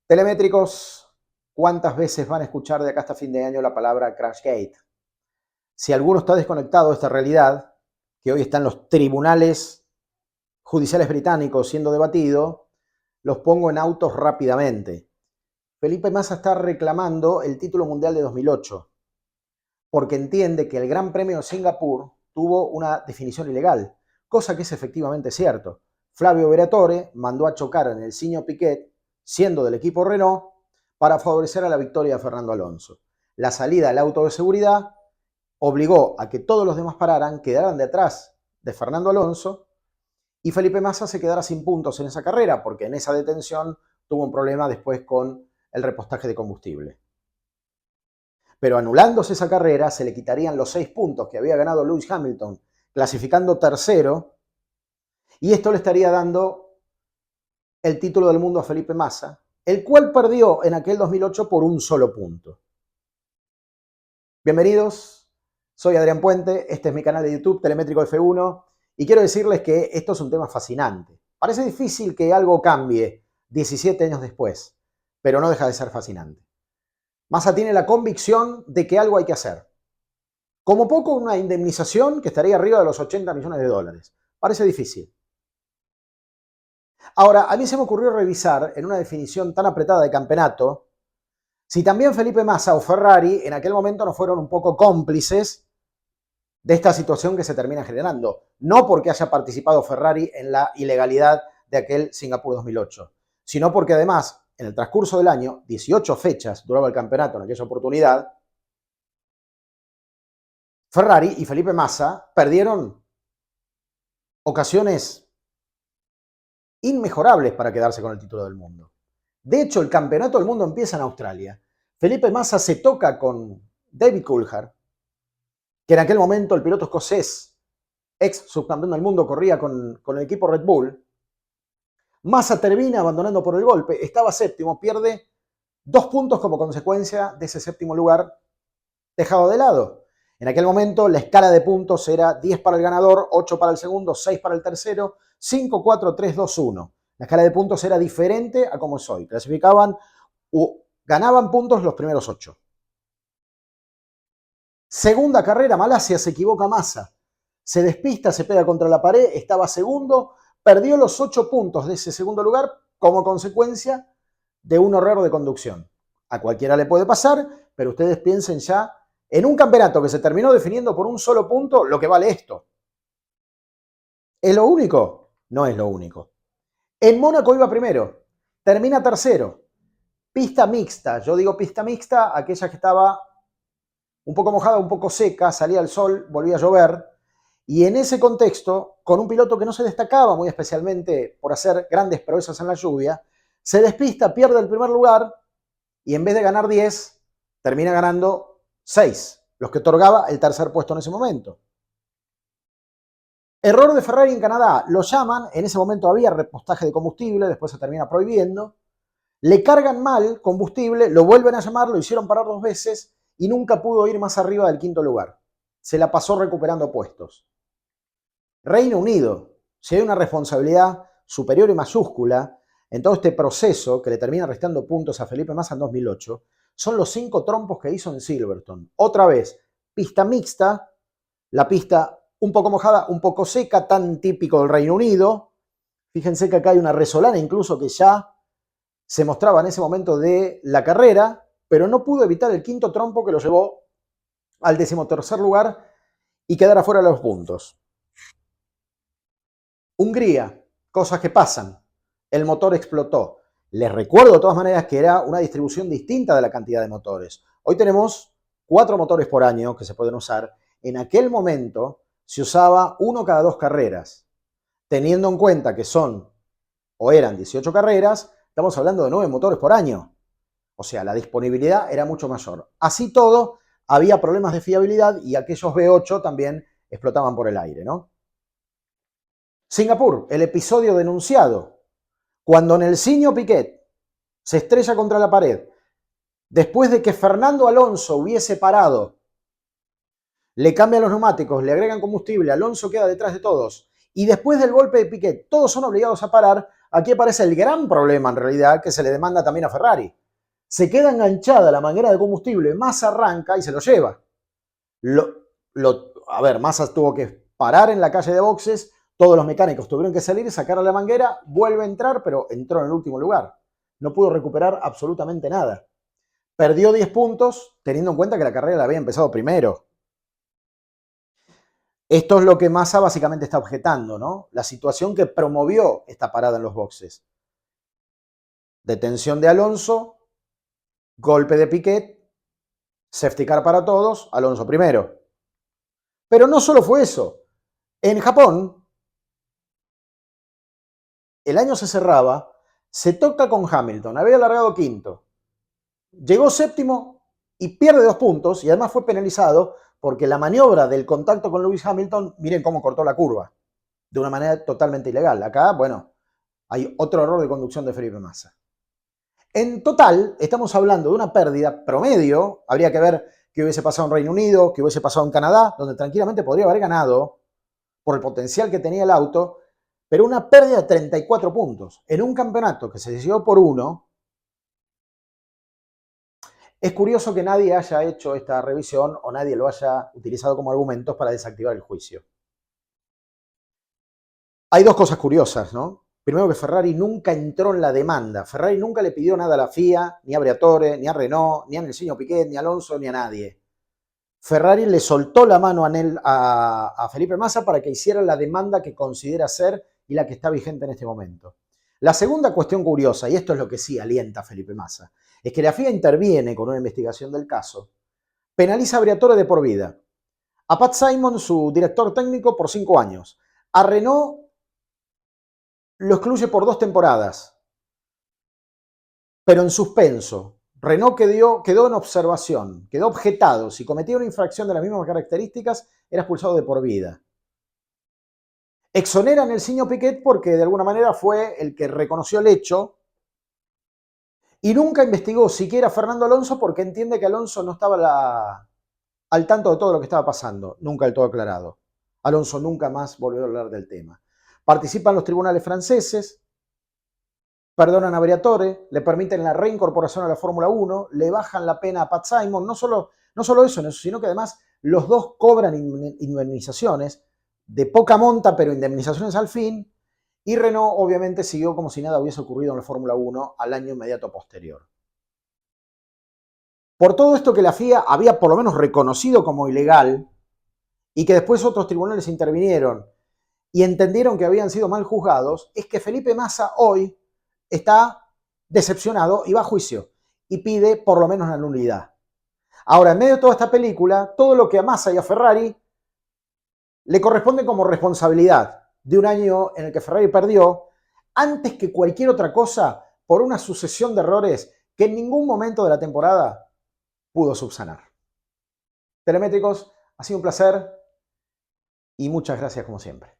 Telemétricos, ¿cuántas veces van a escuchar de acá hasta fin de año la palabra Crashgate? Si alguno está desconectado de esta realidad, que hoy está en los tribunales judiciales británicos siendo debatido, los pongo en autos rápidamente. Felipe Massa está reclamando el título mundial de 2008, porque entiende que el Gran Premio de Singapur tuvo una definición ilegal, cosa que es efectivamente cierto. Flavio Briatore mandó a chocar en el Signo Piquet, siendo del equipo Renault, para favorecer a la victoria de Fernando Alonso. La salida del auto de seguridad obligó a que todos los demás pararan, quedaran detrás de Fernando Alonso y Felipe Massa se quedara sin puntos en esa carrera, porque en esa detención tuvo un problema después con el repostaje de combustible. Pero anulándose esa carrera, se le quitarían los 6 puntos que había ganado Lewis Hamilton, clasificando tercero, y esto le estaría dando el título del mundo a Felipe Massa, el cual perdió en aquel 2008 por un solo punto. Bienvenidos, soy Adrián Puente, este es mi canal de YouTube, Telemétrico F1, y quiero decirles que esto es un tema fascinante. Parece difícil que algo cambie 17 años después, pero no deja de ser fascinante. Massa tiene la convicción de que algo hay que hacer. Como poco una indemnización que estaría arriba de los 80 millones de dólares. Parece difícil. Ahora, a mí se me ocurrió revisar en una definición tan apretada de campeonato si también Felipe Massa o Ferrari en aquel momento no fueron un poco cómplices de esta situación que se termina generando. No porque haya participado Ferrari en la ilegalidad de aquel Singapur 2008, sino porque además, en el transcurso del año, 18 fechas duraba el campeonato en aquella oportunidad, Ferrari y Felipe Massa perdieron ocasiones inmejorables para quedarse con el título del mundo. De hecho, el campeonato del mundo empieza en Australia. Felipe Massa se toca con David Coulthard, que en aquel momento el piloto escocés, ex subcampeón del mundo, corría con el equipo Red Bull. Massa termina abandonando por el golpe, estaba séptimo, pierde 2 puntos como consecuencia de ese séptimo lugar dejado de lado. En aquel momento la escala de puntos era 10 para el ganador, 8 para el segundo, 6 para el tercero, 5, 4, 3, 2, 1. La escala de puntos era diferente a como es hoy. Clasificaban o ganaban puntos los primeros 8. Segunda carrera, Malasia, se equivoca Massa. Se despista, se pega contra la pared, estaba segundo, perdió los 8 puntos de ese segundo lugar como consecuencia de un error de conducción. A cualquiera le puede pasar, pero ustedes piensen ya en un campeonato que se terminó definiendo por un solo punto lo que vale esto. ¿Es lo único? No es lo único. En Mónaco iba primero, termina tercero. Pista mixta, yo digo pista mixta, aquella que estaba un poco mojada, un poco seca, salía el sol, volvía a llover, y en ese contexto, con un piloto que no se destacaba muy especialmente por hacer grandes proezas en la lluvia, se despista, pierde el primer lugar, y en vez de ganar 10, termina ganando 6, los que otorgaba el tercer puesto en ese momento. Error de Ferrari en Canadá, lo llaman, en ese momento había repostaje de combustible, después se termina prohibiendo, le cargan mal combustible, lo vuelven a llamar, lo hicieron parar 2 veces y nunca pudo ir más arriba del 5º lugar. Se la pasó recuperando puestos. Reino Unido, si hay una responsabilidad superior y mayúscula en todo este proceso que le termina restando puntos a Felipe Massa en 2008, son los 5 trompos que hizo en Silverstone. Otra vez, pista mixta, la pista un poco mojada, un poco seca, tan típico del Reino Unido. Fíjense que acá hay una resolana incluso que ya se mostraba en ese momento de la carrera, pero no pudo evitar el 5º trompo que lo llevó al 13º lugar y quedar afuera de los puntos. Hungría, cosas que pasan. El motor explotó. Les recuerdo de todas maneras que era una distribución distinta de la cantidad de motores. Hoy tenemos 4 motores por año que se pueden usar. En aquel momento se usaba 1 cada 2 carreras. Teniendo en cuenta que son o eran 18 carreras, estamos hablando de 9 motores por año. O sea, la disponibilidad era mucho mayor. Así todo, había problemas de fiabilidad y aquellos V8 también explotaban por el aire, ¿no? Singapur, el episodio denunciado. Cuando en el Signo Piquet se estrella contra la pared, después de que Fernando Alonso hubiese parado, le cambian los neumáticos, le agregan combustible, Alonso queda detrás de todos, y después del golpe de Piquet, todos son obligados a parar, aquí aparece el gran problema en realidad que se le demanda también a Ferrari. Se queda enganchada la manguera de combustible, Massa arranca y se lo lleva. A ver, Massa tuvo que parar en la calle de boxes, todos los mecánicos tuvieron que salir, sacar la manguera, vuelve a entrar, pero entró en el último lugar. No pudo recuperar absolutamente nada. Perdió 10 puntos, teniendo en cuenta que la carrera la había empezado primero. Esto es lo que Massa básicamente está objetando, ¿no? La situación que promovió esta parada en los boxes. Detención de Alonso, golpe de Piquet, safety car para todos, Alonso primero. Pero no solo fue eso. En Japón, el año se cerraba, se toca con Hamilton, había largado quinto. Llegó séptimo y pierde 2 puntos y además fue penalizado porque la maniobra del contacto con Lewis Hamilton, miren cómo cortó la curva, de una manera totalmente ilegal. Acá, bueno, hay otro error de conducción de Felipe Massa. En total, estamos hablando de una pérdida promedio, habría que ver qué hubiese pasado en Reino Unido, qué hubiese pasado en Canadá, donde tranquilamente podría haber ganado por el potencial que tenía el auto, pero una pérdida de 34 puntos en un campeonato que se decidió por 1. Es curioso que nadie haya hecho esta revisión o nadie lo haya utilizado como argumentos para desactivar el juicio. Hay 2 cosas curiosas, ¿no? Primero que Ferrari nunca entró en la demanda. Ferrari nunca le pidió nada a la FIA, ni a Briatore, ni a Renault, ni a Nelsinho Piquet, ni a Alonso, ni a nadie. Ferrari le soltó la mano a Felipe Massa para que hiciera la demanda que considera ser y la que está vigente en este momento. La segunda cuestión curiosa, y esto es lo que sí alienta a Felipe Massa, es que la FIA interviene con una investigación del caso, penaliza a Briatore de por vida, a Pat Simon, su director técnico, por 5 años, a Renault lo excluye por 2 temporadas, pero en suspenso. Renault quedó en observación, quedó objetado. Si cometía una infracción de las mismas características, era expulsado de por vida. Exonera a Nelsinho Piquet porque de alguna manera fue el que reconoció el hecho y nunca investigó siquiera a Fernando Alonso porque entiende que Alonso no estaba al tanto de todo lo que estaba pasando, nunca del todo aclarado. Alonso nunca más volvió a hablar del tema. Participan los tribunales franceses, perdonan a Briatore, le permiten la reincorporación a la Fórmula 1, le bajan la pena a Pat Simon, no solo eso, sino que además los dos cobran indemnizaciones, de poca monta, pero indemnizaciones al fin, y Renault obviamente siguió como si nada hubiese ocurrido en la Fórmula 1 al año inmediato posterior. Por todo esto que la FIA había por lo menos reconocido como ilegal, y que después otros tribunales intervinieron y entendieron que habían sido mal juzgados, es que Felipe Massa hoy está decepcionado y va a juicio y pide por lo menos la nulidad. Ahora, en medio de toda esta película, todo lo que a Massa y a Ferrari le corresponde como responsabilidad de un año en el que Ferrari perdió, antes que cualquier otra cosa, por una sucesión de errores que en ningún momento de la temporada pudo subsanar. Telemétricos, ha sido un placer y muchas gracias como siempre.